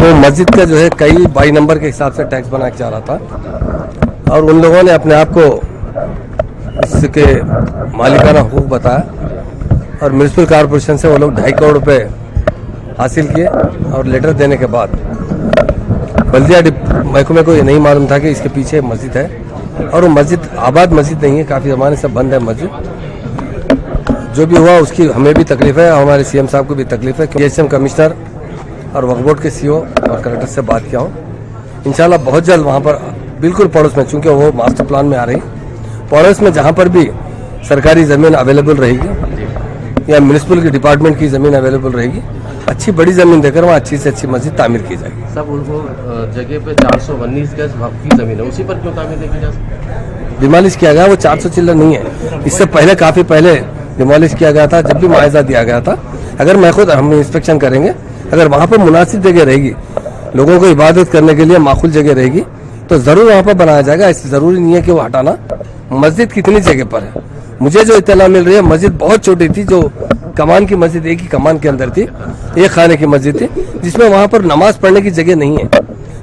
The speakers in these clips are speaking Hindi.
वो मस्जिद का जो है कई 22 नंबर के हिसाब से टैक्स बना के जा रहा था और उन लोगों ने अपने आप को इसके मालिकाना हुकूक बताया और म्यूनिसिपल कॉरपोरेशन से वो लोग 2.5 करोड़ रुपए हासिल किए और लेटर देने के बाद बल्दिया महकमे को ये नहीं मालूम था कि इसके पीछे मस्जिद है और वो मस्जिद आबाद मस्जिद नहीं है, काफ़ी ज़माने से बंद है मस्जिद। जो भी हुआ उसकी हमें भी तकलीफ है, हमारे सीएम साहब को भी तकलीफ है। जीएसएम कमिश्नर और वक्फ बोर्ड के सीओ और कलेक्टर से बात किया हूँ। इंशाल्लाह बहुत जल्द वहाँ पर बिल्कुल पड़ोस में, चूँकि वो मास्टर प्लान में आ रही, पड़ोस में जहाँ पर भी सरकारी ज़मीन अवेलेबल रहेगी या म्यूनिसिपल की डिपार्टमेंट की ज़मीन अवेलेबल रहेगी, अच्छी बड़ी ज़मीन देकर वहाँ अच्छी से अच्छी मस्जिद तामीर की जाएगी। सब उनको जगह पे 419 गज वक्फ की ज़मीन है, उसी पर क्यों तामीर देखी जा सकती? डिमोलिश किया गया, वो 400 चिल्लर नहीं है, इससे पहले काफ़ी पहले डिमोलिश किया गया था जब भी मुआवजा दिया गया था। अगर मैं खुद हम इंस्पेक्शन करेंगे, अगर वहाँ पर मुनासिब जगह रहेगी, लोगों को इबादत करने के लिए माकूल जगह रहेगी तो ज़रूर वहाँ पर बनाया जाएगा। ऐसे ज़रूरी नहीं है कि वो हटाना। मस्जिद कितनी जगह पर है, मुझे जो इत्तला मिल रही है, मस्जिद बहुत छोटी थी, जो कमान की मस्जिद एक ही कमान के अंदर थी, एक खाने की मस्जिद थी, जिसमें वहाँ पर नमाज पढ़ने की जगह नहीं है।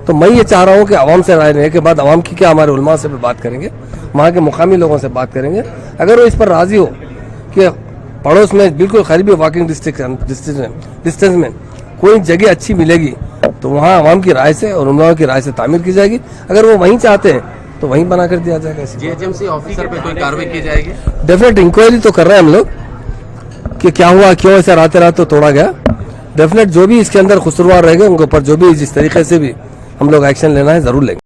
तो मैं ये चाह रहा हूँ कि आवाम से राय लेने के बाद आवाम की क्या, हमारे उलमा से भी बात करेंगे, वहाँ के मुकामी लोगों से बात करेंगे। अगर वो इस पर राजी हो कि पड़ोस में बिल्कुल करीबी वॉकिंग डिस्टेंस में कोई जगह अच्छी मिलेगी तो वहाँ आवाम की राय से और उलमा की राय से तामीर की जाएगी। अगर वो वहीं चाहते हैं तो वहीं बना कर दिया जाएगा। जीएचएमसी ऑफिसर पे कोई कार्रवाई की जाएगी? डेफिनेट इंक्वायरी तो कर रहे हैं हम लोग कि क्या हुआ, क्यों ऐसा रात रात तो तोड़ा गया। डेफिनेट जो भी इसके अंदर कसूरवार रहेंगे उनके ऊपर जो भी जिस तरीके से भी हम लोग एक्शन लेना है ज़रूर लेंगे।